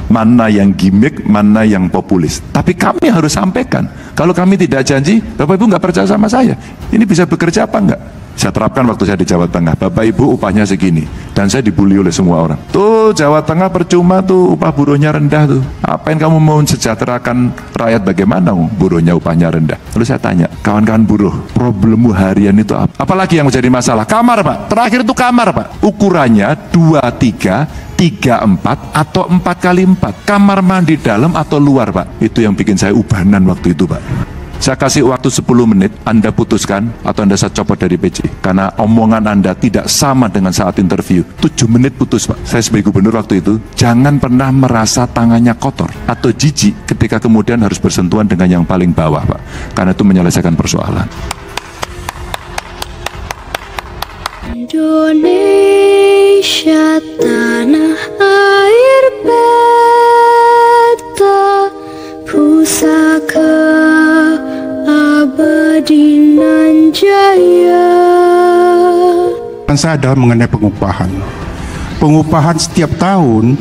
mana yang gimmick, mana yang populis. Tapi kami harus sampaikan. Kalau kami tidak janji, Bapak Ibu nggak percaya sama saya, ini bisa bekerja apa enggak? Saya terapkan waktu saya di Jawa Tengah. Bapak Ibu upahnya segini, dan saya dibully oleh semua orang. Tuh Jawa Tengah percuma tuh, upah buruhnya rendah tuh. Apa yang kamu mau mensejahterakan rakyat, bagaimana buruhnya upahnya rendah? Lalu saya tanya, kawan-kawan buruh, problemmu harian itu apa? Apalagi yang menjadi masalah? Kamar Pak, terakhir itu kamar Pak. Ukurannya 2-3, 3-4 atau 4x4. Kamar mandi dalam atau luar Pak. Itu yang bikin saya ubanan waktu itu Pak. Saya kasih waktu 10 menit, Anda putuskan atau Anda saya copot dari PJ. Karena omongan Anda tidak sama dengan saat interview. 7 menit putus Pak. Saya sebagai gubernur waktu itu, jangan pernah merasa tangannya kotor atau jijik ketika kemudian harus bersentuhan dengan yang paling bawah Pak. Karena itu menyelesaikan persoalan. Indonesia tanah air beta pusaka abadi nan jaya. Saya adalah mengenai pengupahan. Pengupahan setiap tahun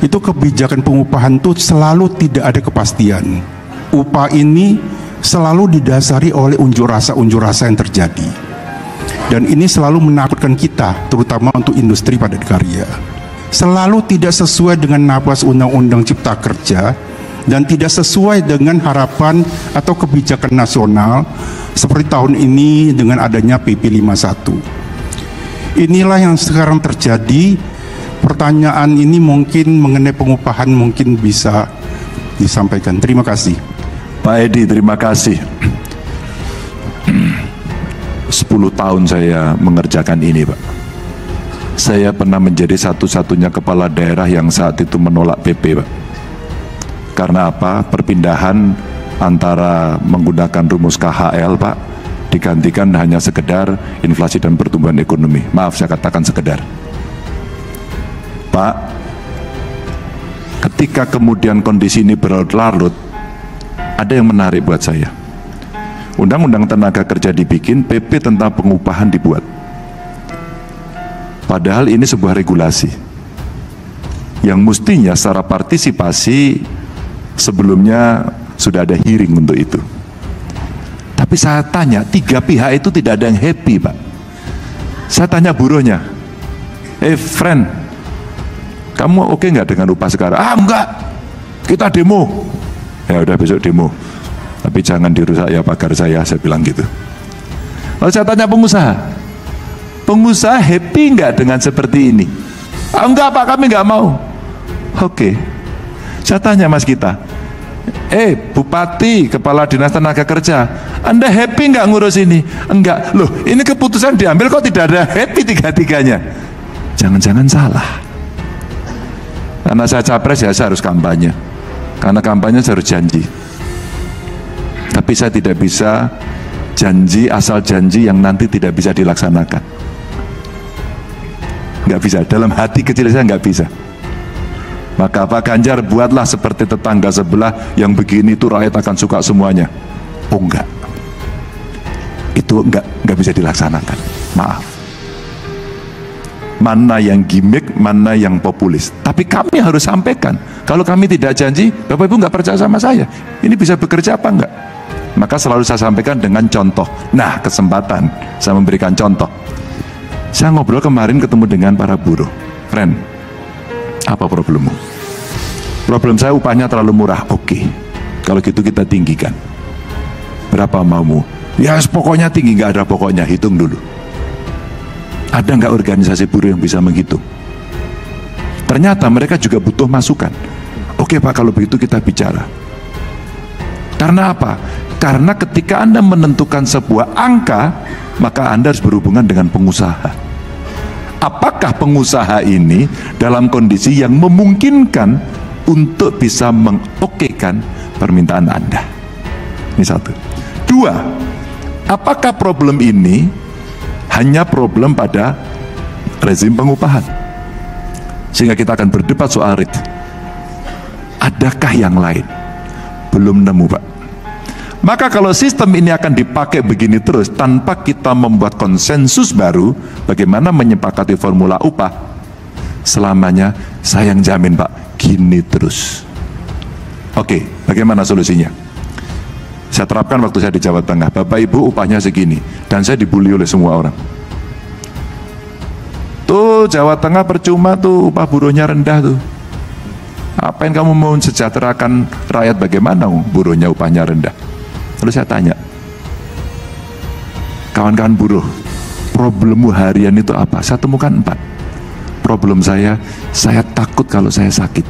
itu kebijakan pengupahan itu selalu tidak ada kepastian. Upah ini selalu didasari oleh unjuk rasa yang terjadi. Dan ini selalu menakutkan kita, terutama untuk industri padat karya. Selalu tidak sesuai dengan nafas Undang-Undang Cipta Kerja dan tidak sesuai dengan harapan atau kebijakan nasional seperti tahun ini dengan adanya PP 51. Inilah yang sekarang terjadi. Pertanyaan ini mungkin mengenai pengupahan mungkin bisa disampaikan. Terima kasih. Pak Edi, terima kasih. 10 tahun saya mengerjakan ini Pak. Saya pernah menjadi satu-satunya kepala daerah yang saat itu menolak PP Pak. Karena apa? Perpindahan antara menggunakan rumus KHL Pak digantikan hanya sekedar inflasi dan pertumbuhan ekonomi. Maaf saya katakan sekedar. Pak, ketika kemudian kondisi ini berlarut-larut, ada yang menarik buat saya. Undang-undang tenaga kerja dibikin, PP tentang pengupahan dibuat. Padahal ini sebuah regulasi yang mestinya secara partisipasi sebelumnya sudah ada hearing untuk itu. Tapi saya tanya, 3 pihak itu tidak ada yang happy Pak. Saya tanya buruhnya, friend, kamu oke nggak dengan upah sekarang? Ah enggak, kita demo. Ya udah besok demo. Tapi jangan dirusak ya pagar saya bilang gitu. Lalu saya tanya pengusaha happy nggak dengan seperti ini? Ah, enggak Pak, kami nggak mau. Oke. Saya tanya Mas Gita, Bupati, Kepala Dinas Tenaga Kerja, Anda happy nggak ngurus ini? Enggak. Loh, ini keputusan diambil kok tidak ada happy tiga-tiganya? Jangan-jangan salah. Karena saya capres ya saya harus kampanye. Karena kampanye saya harus janji. Tapi saya tidak bisa janji asal janji yang nanti tidak bisa dilaksanakan. Nggak bisa, dalam hati kecil saya nggak bisa. Maka Pak Ganjar buatlah seperti tetangga sebelah yang begini itu rakyat akan suka semuanya. Oh enggak, itu enggak bisa dilaksanakan. Maaf. Mana yang gimmick, mana yang populis. Tapi kami harus sampaikan. Kalau kami tidak janji, Bapak Ibu nggak percaya sama saya, ini bisa bekerja apa enggak? Maka selalu saya sampaikan dengan contoh. Nah, kesempatan saya memberikan contoh. Saya ngobrol kemarin ketemu dengan para buruh. Friend, apa problemmu? Problem saya upahnya terlalu murah. Oke, kalau gitu kita tinggikan. Berapa maumu? Ya pokoknya tinggi, nggak ada pokoknya, hitung dulu. Ada nggak organisasi buruh yang bisa menghitung? Ternyata mereka juga butuh masukan. Oke Pak, kalau begitu kita bicara. Karena apa? Karena ketika Anda menentukan sebuah angka, maka Anda harus berhubungan dengan pengusaha. Apakah pengusaha ini dalam kondisi yang memungkinkan untuk bisa mengokekan permintaan Anda? Ini satu. Dua, apakah problem ini hanya problem pada rezim pengupahan? Sehingga kita akan berdebat soal rate. Adakah yang lain? Belum nemu Pak. Maka kalau sistem ini akan dipakai begini terus tanpa kita membuat konsensus baru bagaimana menyepakati formula upah, selamanya saya yang jamin Pak, gini terus. Oke, bagaimana solusinya? Saya terapkan waktu saya di Jawa Tengah. Bapak Ibu upahnya segini, dan saya dibully oleh semua orang. Tuh Jawa Tengah percuma tuh, upah buruhnya rendah tuh. Apa yang kamu mau sejahterakan rakyat, bagaimana buruhnya upahnya rendah? Lalu saya tanya, kawan-kawan buruh, problemmu harian itu apa? Saya temukan 4. Problem saya takut kalau saya sakit.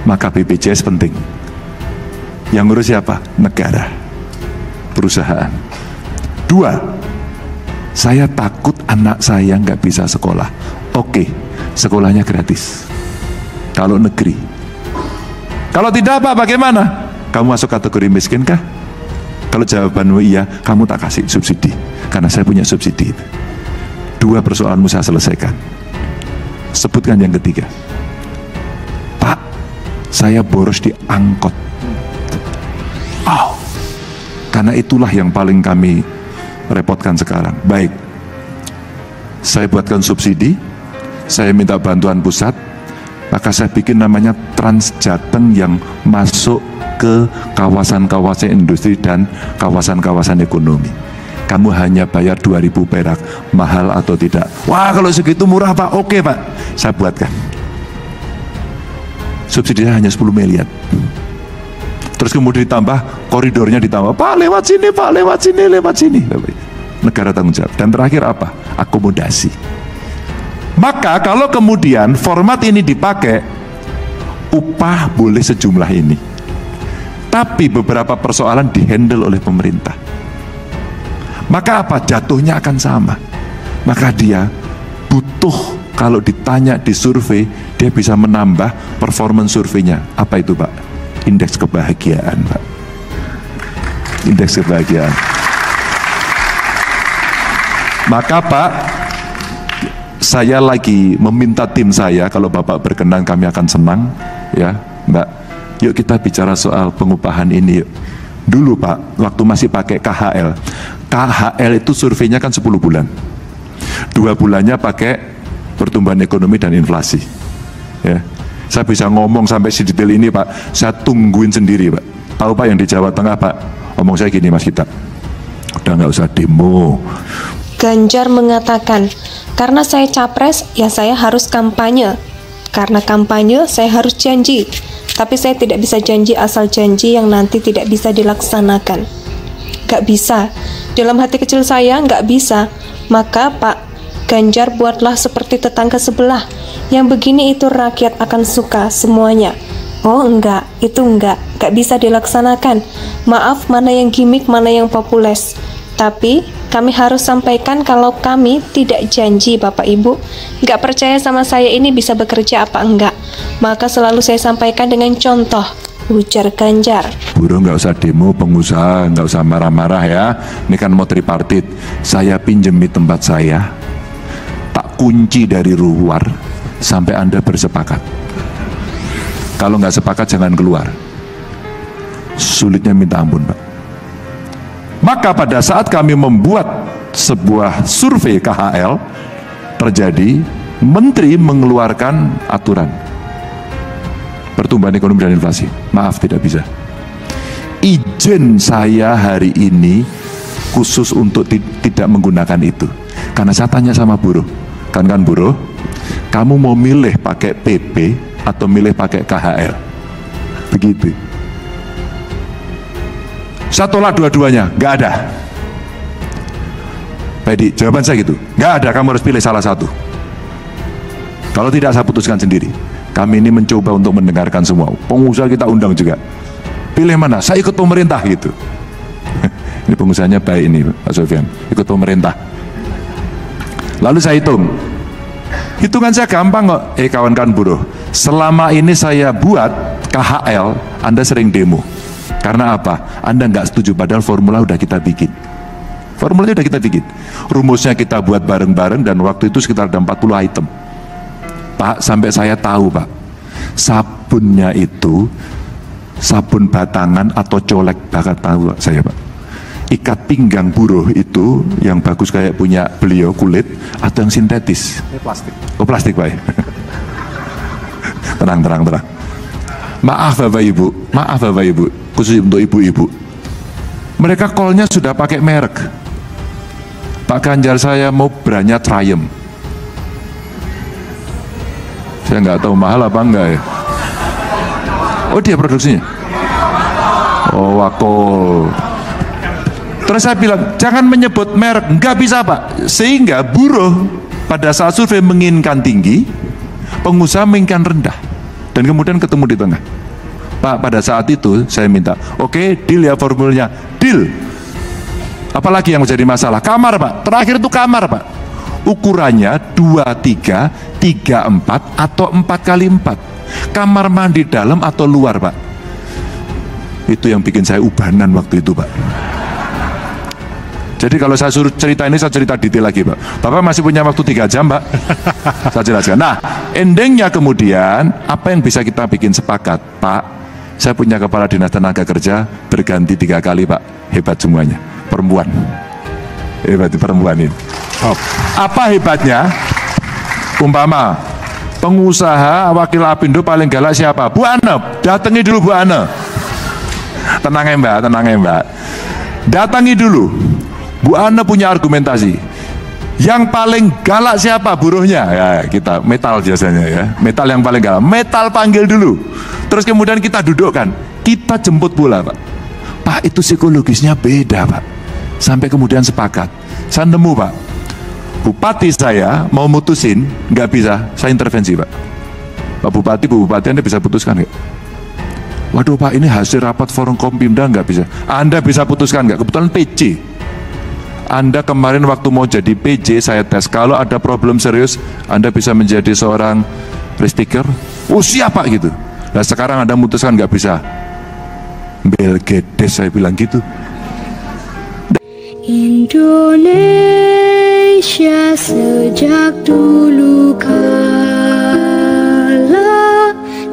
Maka BPJS penting. Yang ngurus siapa? Negara, perusahaan. 2, saya takut anak saya nggak bisa sekolah. Oke, sekolahnya gratis kalau negeri. Kalau tidak apa, bagaimana? Kamu masuk kategori miskin kah? Kalau jawabanmu iya, kamu tak kasih subsidi, karena saya punya subsidi. 2 persoalanmu saya selesaikan. Sebutkan yang ketiga. Pak, saya boros di angkot. Oh, karena itulah yang paling kami repotkan sekarang. Baik, saya buatkan subsidi, saya minta bantuan pusat, maka saya bikin namanya Transjateng yang masuk ke kawasan-kawasan industri dan kawasan-kawasan ekonomi. Kamu hanya bayar 2.000 perak, mahal atau tidak? Wah, kalau segitu murah Pak. Oke Pak, saya buatkan. Subsidinya hanya 10 miliar. Terus kemudian ditambah, koridornya ditambah, Pak lewat sini, Pak lewat sini, lewat sini. Negara tanggung jawab. Dan terakhir apa? Akomodasi. Maka kalau kemudian format ini dipakai, upah boleh sejumlah ini, tapi beberapa persoalan dihandle oleh pemerintah. Maka apa? Jatuhnya akan sama. Maka dia butuh, kalau ditanya di survei, dia bisa menambah performance surveinya. Apa itu Pak? Indeks kebahagiaan Pak. Indeks kebahagiaan. Maka Pak, saya lagi meminta tim saya, kalau Bapak berkenan kami akan senang, ya Mbak, yuk kita bicara soal pengupahan ini yuk. Dulu Pak, waktu masih pakai KHL itu surveinya kan 10 bulan. 2 bulannya pakai pertumbuhan ekonomi dan inflasi. Ya, saya bisa ngomong sampai sedetail ini Pak, saya tungguin sendiri Pak. Tahu Pak yang di Jawa Tengah Pak, omong saya gini Mas Gita, udah nggak usah demo. Ganjar mengatakan, karena saya capres, ya saya harus kampanye. Karena kampanye, saya harus janji. Tapi saya tidak bisa janji asal janji yang nanti tidak bisa dilaksanakan. Gak bisa. Dalam hati kecil saya, gak bisa. Maka Pak Ganjar buatlah seperti tetangga sebelah. Yang begini itu rakyat akan suka semuanya. Oh enggak, itu enggak. Gak bisa dilaksanakan. Maaf, mana yang gimmick, mana yang popules. Tapi kami harus sampaikan kalau kami tidak janji Bapak Ibu, nggak percaya sama saya ini bisa bekerja apa enggak. Maka selalu saya sampaikan dengan contoh, ujar Ganjar. Buruh nggak usah demo, pengusaha nggak usah marah-marah ya. Ini kan mau tripartit. Saya pinjemi tempat saya, tak kunci dari luar sampai Anda bersepakat. Kalau nggak sepakat jangan keluar. Sulitnya minta ampun Pak. Maka pada saat kami membuat sebuah survei KHL, terjadi menteri mengeluarkan aturan pertumbuhan ekonomi dan inflasi. Maaf, tidak bisa. Izin saya hari ini khusus untuk tidak menggunakan itu. Karena saya tanya sama buruh, kan buruh, kamu mau milih pakai PP atau milih pakai KHL? Begitu. Saya tolak dua-duanya, nggak ada. Jadi jawaban saya gitu, nggak ada, kamu harus pilih salah satu. Kalau tidak saya putuskan sendiri. Kami ini mencoba untuk mendengarkan semua. Pengusaha kita undang juga. Pilih mana? Saya ikut pemerintah gitu. Ini pengusahanya baik ini Pak Sofyan, ikut pemerintah. Lalu saya hitung. Hitungan saya gampang kok. Kawan-kawan buruh, selama ini saya buat KHL, Anda sering demo. Karena apa? Anda nggak setuju, padahal formula udah kita bikin. Formulanya udah kita bikin. Rumusnya kita buat bareng-bareng dan waktu itu sekitar ada 40 item. Pak, sampai saya tahu Pak, sabunnya itu sabun batangan atau colek, bahkan tahu saya Pak. Ikat pinggang buruh itu yang bagus kayak punya beliau kulit atau yang sintetis? Ini plastik. Oh plastik Pak. Tenang. Maaf Bapak Ibu, khusus untuk ibu-ibu. Mereka call-nya sudah pakai merek. Pak Ganjar, saya mau brandnya Triumph. Saya nggak tahu mahal apa enggak ya. Oh, dia produksinya. Oh, Wakol. Terus saya bilang, jangan menyebut merek. Nggak bisa Pak. Sehingga buruh pada saat survei menginginkan tinggi, pengusaha menginginkan rendah. Dan kemudian ketemu di tengah. Pak, pada saat itu saya minta, oke, deal ya formulnya. Deal. Apalagi yang menjadi masalah? Kamar Pak. Terakhir itu kamar Pak. Ukurannya 23, 34 atau 4x4. Kamar mandi dalam atau luar Pak. Itu yang bikin saya ubanan waktu itu Pak. Jadi kalau saya suruh cerita ini, saya cerita detail lagi Pak. Bapak masih punya waktu 3 jam Pak. Saya jelaskan. Nah, endingnya kemudian apa yang bisa kita bikin sepakat? Pak, saya punya kepala dinas tenaga kerja berganti 3 kali Pak. Hebat semuanya. Perempuan. Hebat perempuan ini. Apa hebatnya? Umpama pengusaha wakil Apindo paling galak siapa? Bu Ana. Datangi dulu Bu Ana. Tenang ya Mbak. Datangi dulu. Bu Ana punya argumentasi. Yang paling galak siapa? Buruhnya. Ya, kita metal biasanya ya. Metal yang paling galak. Metal panggil dulu. Terus kemudian kita dudukkan. Kita jemput pula Pak. Pak, itu psikologisnya beda Pak. Sampai kemudian sepakat. Saya nemu Pak. Bupati saya mau mutusin, nggak bisa. Saya intervensi Pak. Pak Bupati, Bu Bupati, Anda bisa putuskan nggak? Waduh Pak, ini hasil rapat forum Kompimda, nggak bisa. Anda bisa putuskan nggak? Kebetulan PJ. Anda kemarin waktu mau jadi PJ, saya tes. Kalau ada problem serius, Anda bisa menjadi seorang ristiker. Oh siap Pak gitu. Nah sekarang Anda memutuskan nggak bisa. Belgedes saya bilang gitu. Indonesia sejak dulu kala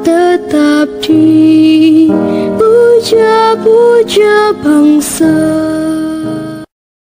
tetap dipuja-puja bangsa.